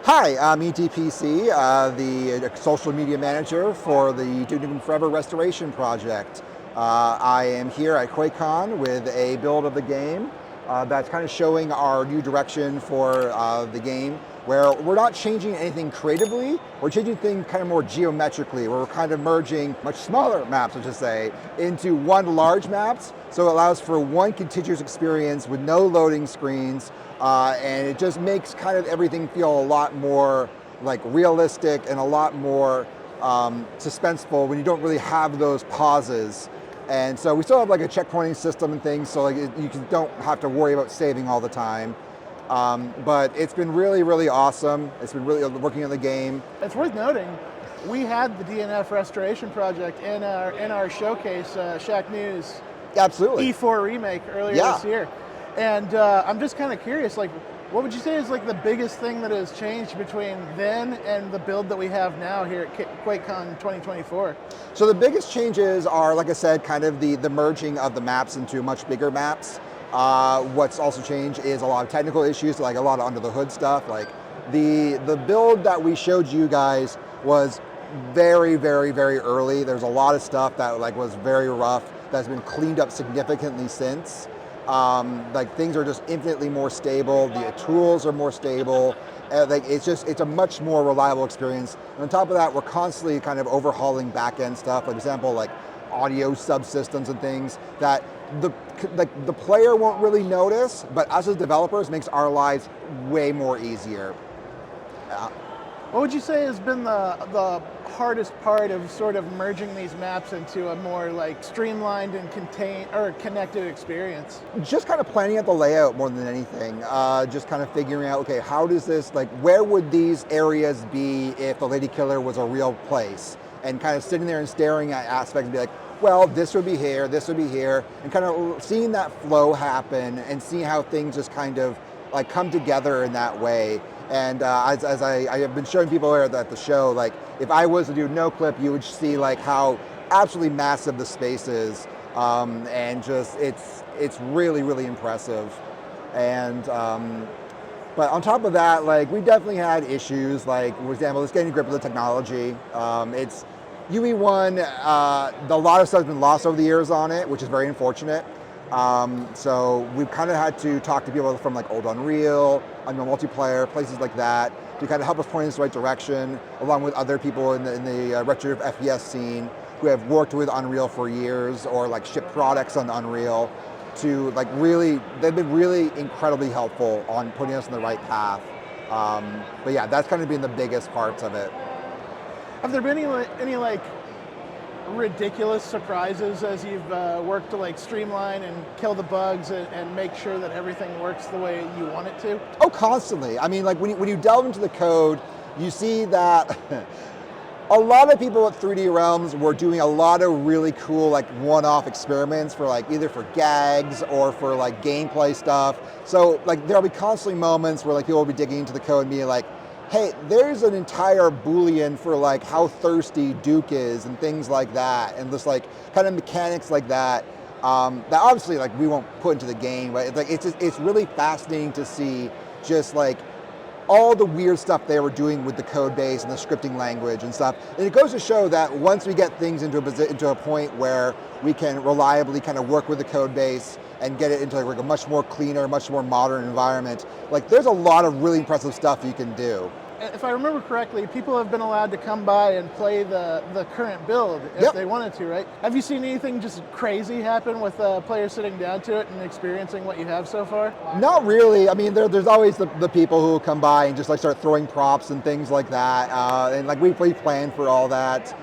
Hi, I'm ETPC, the social media manager for the Duke Nukem Forever Restoration Project. I am here at QuakeCon with a build of the game that's kind of showing our new direction for the game, where we're not changing anything creatively, we're changing things kind of more geometrically, where we're kind of merging much smaller maps, I should say, into one large maps, so it allows for one contiguous experience with no loading screens, and it just makes kind of everything feel a lot more like realistic and a lot more suspenseful when you don't really have those pauses. And so we still have like a checkpointing system and things, so like you don't have to worry about saving all the time. But it's been really, really awesome. It's been really working on the game. It's worth noting, we had the DNF Restoration Project in our showcase, Shacknews. Absolutely. E4 remake earlier this year. And I'm just kind of curious, like, what would you say is like the biggest thing that has changed between then and the build that we have now here at QuakeCon 2024? So the biggest changes are, like I said, kind of the merging of the maps into much bigger maps. What's also changed is a lot of technical issues, like a lot of under the hood stuff. Like the build that we showed you guys was very, very, very early. There's a lot of stuff that like was very rough that's been cleaned up significantly since. Like things are just infinitely more stable. The tools are more stable. Like it's a much more reliable experience. And on top of that, we're constantly kind of overhauling back-end stuff. Like, for example, like audio subsystems and things that the player won't really notice, but us as developers makes our lives way more easier. What would you say has been the hardest part of sort of merging these maps into a more like streamlined and connected experience? Just kind of planning out the layout more than anything. Just kind of figuring out, okay, how does this, like, where would these areas be if the Lady Killer was a real place? And kind of sitting there and staring at aspects and be like, well, this would be here, and kind of seeing that flow happen and seeing how things just kind of like come together in that way. And as I have been showing people here at the show, like if I was to do no clip, you would see like how absolutely massive the space is, and just it's really, really impressive. And but on top of that, like we definitely had issues. Like for example, just getting a grip of the technology. It's UE1. A lot of stuff has been lost over the years on it, which is very unfortunate. So we've kind of had to talk to people from like old Unreal Multiplayer, places like that, to kind of help us point in the right direction, along with other people in the retro FPS scene who have worked with Unreal for years or like shipped products on Unreal. To like really, they've been really incredibly helpful on putting us on the right path. But yeah, that's kind of been the biggest parts of it. Have there been any like ridiculous surprises as you've worked to like streamline and kill the bugs and make sure that everything works the way you want it to? Oh, constantly. I mean, like when you delve into the code, you see that a lot of people at 3D Realms were doing a lot of really cool like one-off experiments for like either for gags or for like gameplay stuff. So like there'll be constantly moments where like people will be digging into the code and being like, hey, there's an entire Boolean for like how thirsty Duke is and things like that, and just like kind of mechanics like that. That obviously like we won't put into the game, but it's like it's really fascinating to see just like all the weird stuff they were doing with the code base and the scripting language and stuff. And it goes to show that once we get things into a point where we can reliably kind of work with the code base and get it into like a much more cleaner, much more modern environment, like there's a lot of really impressive stuff you can do. If I remember correctly, people have been allowed to come by and play the current build if they wanted to, right? Have you seen anything just crazy happen with players sitting down to it and experiencing what you have so far? Not really. I mean, there's always the people who will come by and just like start throwing props and things like that. And like we plan for all that.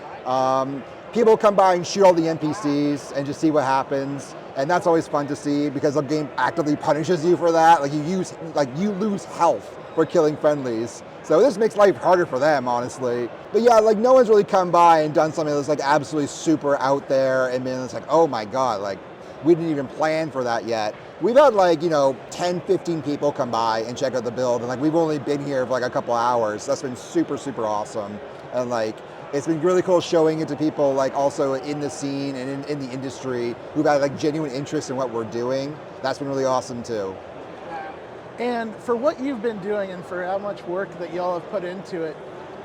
People come by and shoot all the NPCs and just see what happens. And that's always fun to see because the game actively punishes you for that. Like you lose health for killing friendlies. So this makes life harder for them, honestly. But yeah, like no one's really come by and done something that's like absolutely super out there and been it's like, oh my God, like we didn't even plan for that yet. We've had like, 10, 15 people come by and check out the build, and like we've only been here for like a couple hours. That's been super, super awesome. And like, it's been really cool showing it to people like also in the scene and in the industry who've had like genuine interest in what we're doing. That's been really awesome too. And for what you've been doing and for how much work that y'all have put into it,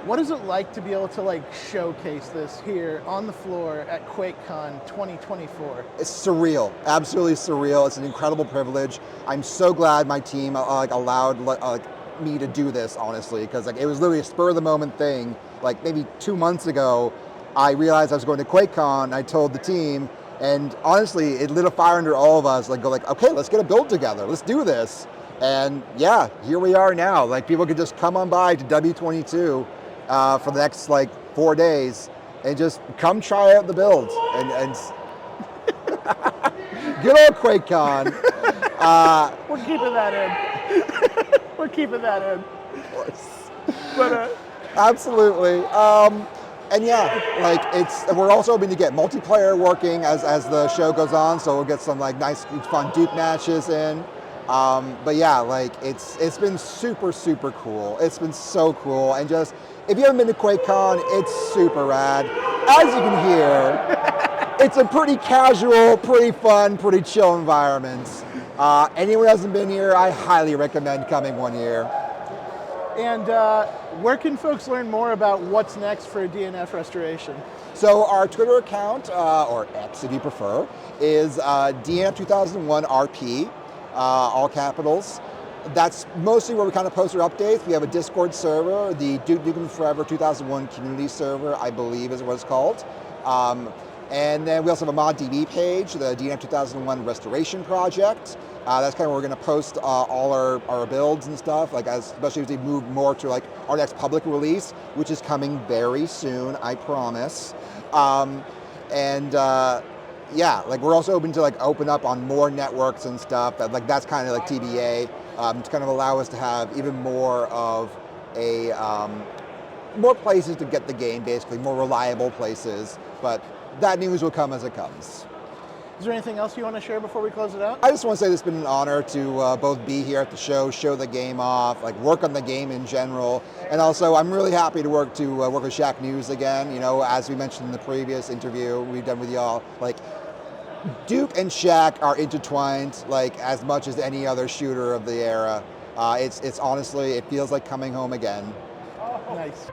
what is it like to be able to like showcase this here on the floor at QuakeCon 2024? It's surreal, absolutely surreal. It's an incredible privilege. I'm so glad my team allowed me to do this, honestly, because like it was literally a spur of the moment thing. Like maybe 2 months ago, I realized I was going to QuakeCon. I told the team, and honestly, it lit a fire under all of us. Okay, let's get a build together. Let's do this. And yeah, here we are now. Like people could just come on by to W22 for the next 4 days and just come try out the build and good old QuakeCon. We're keeping that in. We're keeping that in. Of course. But absolutely. And yeah, we're also hoping to get multiplayer working as the show goes on, so we'll get some nice, fun Duke matches in. But yeah, it's been super, super cool. It's been so cool, and just if you haven't been to QuakeCon, it's super rad. As you can hear, it's a pretty casual, pretty fun, pretty chill environment. Anyone who hasn't been here, I highly recommend coming one year. And where can folks learn more about what's next for DNF Restoration? So our Twitter account, or X if you prefer, is DNF2001 RP, all capitals. That's mostly where we kind of post our updates. We have a Discord server, the Duke Nukem Forever 2001 community server, I believe is what it's called. And then we also have a ModDB page, the DNF2001 Restoration Project. That's kind of where we're going to post all our builds and stuff, especially as we move more to our next public release, which is coming very soon, I promise. Yeah, we're also open to open up on more networks and stuff. That's kind of TBA to kind of allow us to have even more of a more places to get the game, basically more reliable places. But that news will come as it comes. Is there anything else you want to share before we close it out? I just want to say it's been an honor to both be here at the show the game off, work on the game in general, and also I'm really happy to work with Shacknews again. You know, as we mentioned in the previous interview we've done with y'all, Duke and Shack are intertwined as much as any other shooter of the era. It's honestly, it feels like coming home again. Nice.